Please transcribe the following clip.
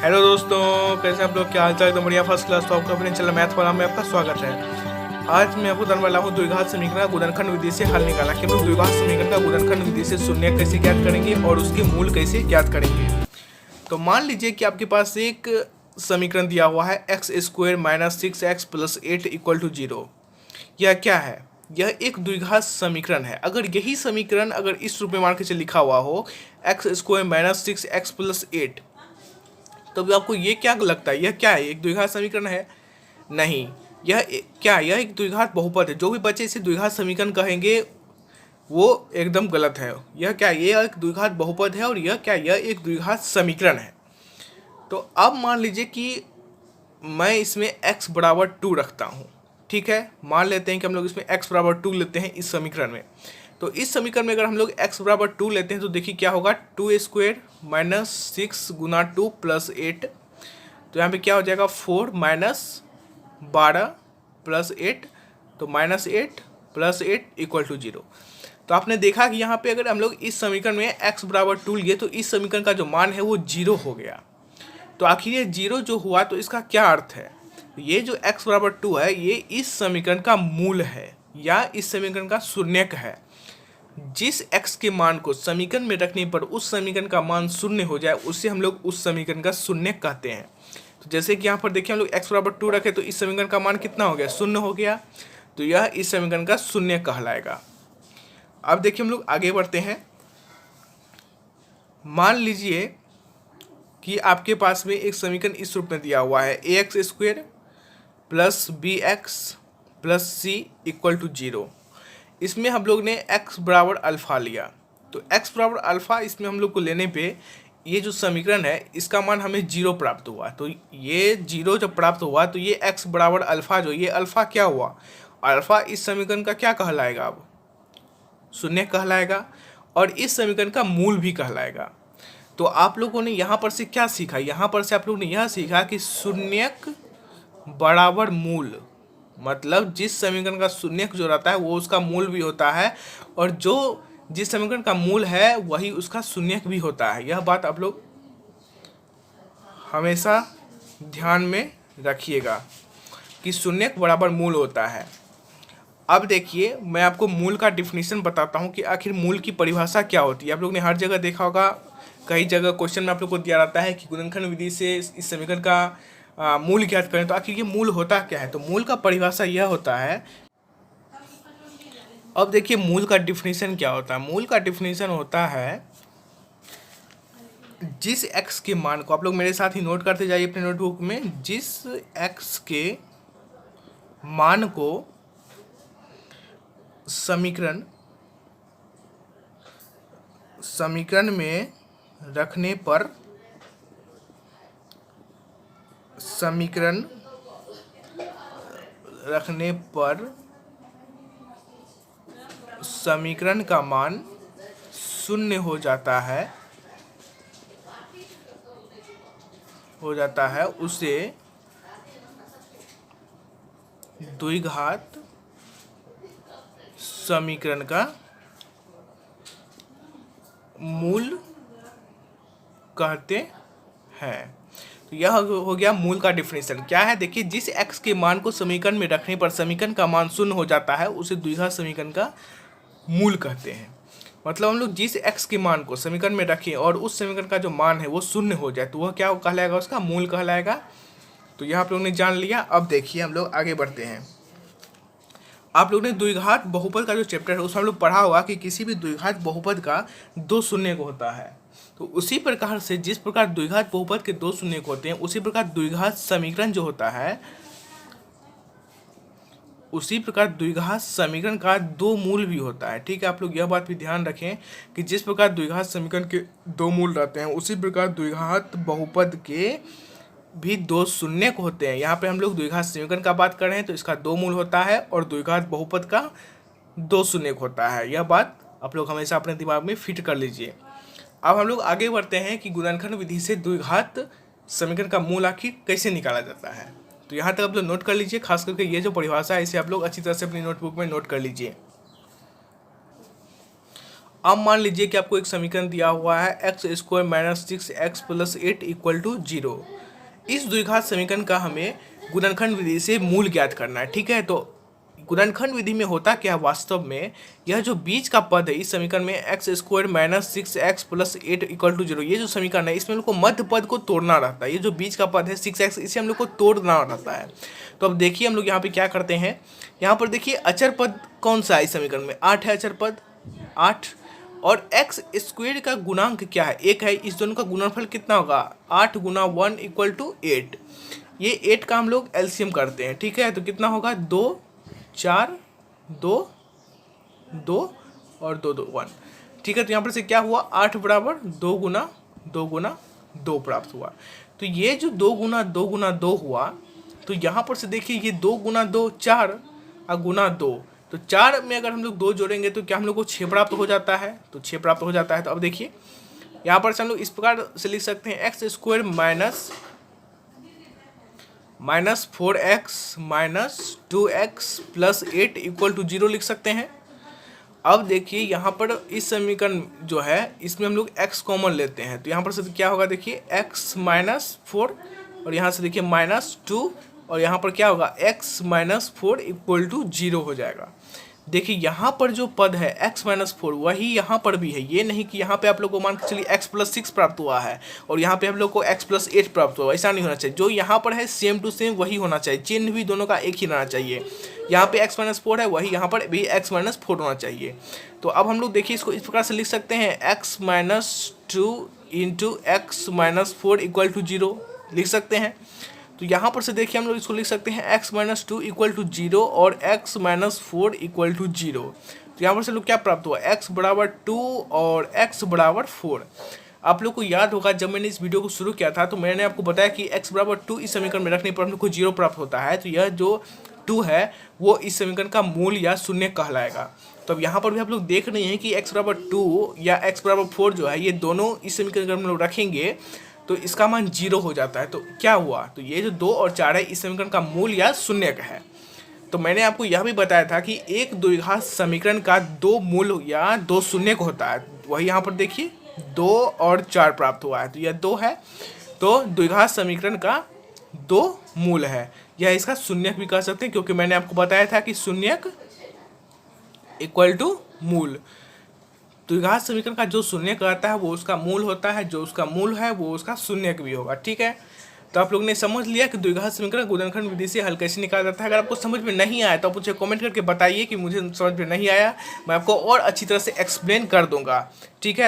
Hello दोस्तों, कैसे आप लोग? क्या हाल चाल? एकदम बढ़िया, फर्स्ट क्लास। तो आपका अपने चैनल मैथ वाला में आपका स्वागत है। आज मैं आपको बताने वाला हूँ द्विघात समीकरण का गुणनखंड विधि से हल निकाला कि हम लोग द्विघात समीकरण का गुणनखंड विधि से शून्य कैसे ज्ञात करेंगे और उसके मूल कैसे ज्ञात करेंगे। तो मान लीजिए कि आपके पास एक समीकरण दिया हुआ है x² - 6x + 8 = 0। यह क्या है? यह एक द्विघात समीकरण है। अगर यही समीकरण अगर इस रूप में मान के चलिए लिखा हुआ हो x² - 6x + 8, तो भी आपको ये क्या लगता है? यह क्या है? एक द्विघात समीकरण है? नहीं। यह एक द्विघात बहुपद है। जो भी बच्चे इसे द्विघात समीकरण कहेंगे वो एकदम गलत है। यह क्या है? यह एक द्विघात बहुपद है। और यह क्या? यह एक द्विघात समीकरण है। तो अब मान लीजिए कि मैं इसमें x बराबर 2 रखता हूँ। ठीक है, मान लेते हैं कि हम लोग इसमें x बराबर 2 लेते हैं इस समीकरण में। तो इस समीकरण में अगर हम लोग x बराबर 2 लेते हैं तो देखिए क्या होगा, 2² - 6 × 2 + 8। तो यहाँ पे क्या हो जाएगा, 4 - 12 + 8, तो -8 + 8 = 0। तो आपने देखा कि यहाँ पे अगर हम लोग इस समीकरण में x बराबर 2 लिए तो इस समीकरण का जो मान है वो 0 हो गया। तो आखिर ये 0 जो हुआ तो इसका क्या अर्थ है? ये जो x बराबर 2 है ये इस समीकरण का मूल है या इस समीकरण का शून्यक है। जिस x के मान को समीकरण में रखने पर उस समीकरण का मान शून्य हो जाए उसे हम लोग उस समीकरण का शून्यक कहते हैं। तो जैसे कि यहाँ पर देखिए हम लोग x बराबर 2 रखे तो इस समीकरण का मान कितना हो गया, शून्य हो गया। तो यह इस समीकरण का शून्य कहलाएगा। अब देखिए हम लोग आगे बढ़ते हैं। मान लीजिए कि आपके पास में एक समीकरण इस रूप में दिया हुआ है ax² + bx + c = 0। इसमें हम लोग ने x बराबर अल्फ़ा लिया। तो x बराबर अल्फ़ा इसमें हम लोग को लेने पे ये जो समीकरण है इसका मान हमें 0 प्राप्त हुआ। तो ये 0 जब प्राप्त हुआ तो ये x बराबर अल्फ़ा जो ये अल्फ़ा क्या हुआ, अल्फ़ा इस समीकरण का क्या कहलाएगा, अब शून्य कहलाएगा और इस समीकरण का मूल भी कहलाएगा। तो आप लोगों ने यहाँ पर से क्या सीखा? यहाँ पर से आप लोगों ने यह सीखा कि शून्यक बराबर मूल, मतलब जिस समीकरण का शून्यक जो रहता है वो उसका मूल भी होता है और जो जिस समीकरण का मूल है वही उसका शून्यक भी होता है। यह बात आप लोग हमेशा ध्यान में रखिएगा कि शून्यक बराबर मूल होता है। अब देखिए मैं आपको मूल का डिफिनीशन बताता हूँ कि आखिर मूल की परिभाषा क्या होती है। आप लोग ने हर जगह देखा होगा, कई जगह क्वेश्चन में आप लोग को दिया रहता है कि गुणनखंड विधि से इस समीकरण का मूल ज्ञात करें। तो आखिर ये मूल होता क्या है? तो मूल का परिभाषा यह होता है। अब देखिए मूल का डिफिनीशन क्या होता है। मूल का डिफिनीशन होता है जिस x के मान को, आप लोग मेरे साथ ही नोट करते जाइए अपने नोटबुक में, जिस x के मान को समीकरण में रखने पर समीकरण का मान शून्य हो जाता है उसे द्विघात समीकरण का मूल कहते हैं। तो यह हो गया मूल का डिफिनेशन। क्या है देखिए, जिस x के मान को समीकरण में रखने पर समीकरण का मान शून्य हो जाता है उसे द्विघात समीकरण का मूल कहते हैं। मतलब हम लोग जिस x के मान को समीकरण में रखें और उस समीकरण का जो मान है वो शून्य हो जाए तो वह क्या कहलाएगा, उसका मूल कहलाएगा। तो यहाँ आप लोगों ने जान लिया। अब देखिए हम लोग आगे बढ़ते हैं। आप लोग ने द्विघात बहुपद का जो चैप्टर है उसमें हम लोग पढ़ा होगा कि किसी भी द्विघात बहुपद का 2 शून्यक होता है। तो उसी प्रकार से जिस प्रकार द्विघात बहुपद के 2 शून्यक होते हैं उसी प्रकार द्विघात समीकरण जो होता है, उसी प्रकार द्विघात समीकरण का 2 मूल भी होता है। ठीक है, आप लोग यह बात भी ध्यान रखें कि जिस प्रकार द्विघात समीकरण के 2 मूल रहते हैं उसी प्रकार द्विघात बहुपद के भी 2 शून्यक होते हैं। यहाँ पे हम लोग द्विघात समीकरण का बात कर रहे हैं तो इसका 2 मूल होता है और द्विघात बहुपद का 2 शून्यक होता है। यह बात आप लोग हमेशा अपने दिमाग में फिट कर लीजिए। अब हम लोग आगे बढ़ते हैं कि गुणनखंड विधि से द्विघात समीकरण का मूल आखिर कैसे निकाला जाता है। तो यहाँ तक आप लोग नोट कर लीजिए, खास करके ये जो परिभाषा है इसे आप लोग अच्छी तरह से अपनी नोटबुक में नोट कर लीजिए। अब मान लीजिए कि आपको एक समीकरण दिया हुआ है x square minus 6x plus 8 equal to 0। इस द्विघात समीकरण का हमें गुणनखंड विधि से मूल ज्ञात करना है। ठीक है, तो गुणनखंड विधि में होता क्या है, वास्तव में यह जो बीच का पद है इस समीकरण में x square minus 6x plus 8 equal to 0, ये जो समीकरण है इसमें हम लोग को मध्य पद को तोड़ना रहता है। ये जो बीच का पद है 6x, इसे हम लोग को तोड़ना रहता है। तो अब देखिए हम लोग यहाँ पे क्या करते हैं, यहाँ पर देखिए अचर पद कौन सा है इस समीकरण में, 8 है अचर पद 8, और एक्स स्क्वेयर का गुणांक क्या है, 1 है। इस दोनों का गुणनफल कितना होगा, 8 गुना 1 इक्वल टू 8। ये 8 का हम लोग एलसीएम करते हैं। ठीक है, तो कितना होगा, 2 4 2 2 और 2 2 1। ठीक है, तो यहाँ पर से क्या हुआ, 8 बराबर 2 गुना 2 गुना 2 प्राप्त हुआ। तो ये जो 2 गुना 2 गुना 2 हुआ, तो यहाँ पर से देखिए ये 2 गुना 2 4 और गुना 2, तो 4 में अगर हम लोग 2 जोड़ेंगे तो क्या हम लोग को 6 प्राप्त हो जाता है, तो 6 प्राप्त हो जाता है। तो अब देखिए यहाँ पर से हम लोग इस प्रकार से लिख सकते हैं x square minus 4x minus 2x plus 8 equal to 0 लिख सकते हैं। अब देखिए यहाँ पर इस समीकरण जो है इसमें हम लोग x कॉमन लेते हैं, तो यहाँ पर से क्या होगा, देखिए x माइनस 4 और यहाँ से देखिए माइनस 2 और यहाँ पर क्या होगा x माइनस 4 इक्वल टू 0 हो जाएगा। देखिए यहाँ पर जो पद है x माइनस 4 वही यहाँ पर भी है, ये नहीं कि यहाँ पे आप लोग को मान के चलिए x प्लस 6 प्राप्त हुआ है और यहाँ पे आप लोग को x प्लस 8 प्राप्त हुआ, ऐसा नहीं होना चाहिए। जो यहाँ पर है सेम टू सेम वही होना चाहिए, चिन्ह भी दोनों का एक ही रहना चाहिए। यहाँ पे x माइनस 4 है, वही यहाँ पर भी x माइनस 4 होना चाहिए। तो अब हम लोग देखिए इसको इस प्रकार से लिख सकते हैं x minus 2 into x minus 4 equal to 0 लिख सकते हैं। तो यहाँ पर से देखिए हम लोग इसको लिख सकते हैं x माइनस 2 इक्वल टू 0 और x माइनस 4 इक्वल टू 0। तो यहाँ पर से लोग क्या प्राप्त हुआ, x बराबर 2 और x बराबर 4। आप लोग को याद होगा जब मैंने इस वीडियो को शुरू किया था तो मैंने आपको बताया कि x बराबर 2 इस समीकरण में रखने पर हम लोग को 0 प्राप्त होता है। तो यह जो 2 है वो इस समीकरण का मूल या शून्य कहलाएगा। तो अब यहाँ पर भी आप लोग देख रहे हैं कि x बराबर 2 या x बराबर 4 जो है ये दोनों इस समीकरण में हम लोग रखेंगे तो इसका मान 0 हो जाता है। तो क्या हुआ, तो ये जो 2 और 4 है इस समीकरण का मूल या शून्य का है। तो मैंने आपको यह भी बताया था कि एक द्विघात समीकरण का 2 मूल या 2 शून्य होता है, वही यहाँ पर देखिए 2 और 4 प्राप्त हुआ है, तो यह 2 है। तो द्विघात समीकरण का 2 मूल है, यह इसका शून्यक भी कह सकते हैं क्योंकि मैंने आपको बताया था कि शून्यक इक्वल टू मूल। द्विघात समीकरण का जो शून्यक आता है वो उसका मूल होता है, जो उसका मूल है वो उसका शून्यक भी होगा। ठीक है, तो आप लोग ने समझ लिया कि द्विघात समीकरण गुणनखंड विधि से हल कैसे निकाला जाता है। अगर आपको समझ में नहीं आया तो आप मुझे कमेंट करके बताइए कि मुझे समझ में नहीं आया, मैं आपको और अच्छी तरह से एक्सप्लेन कर दूंगा। ठीक है।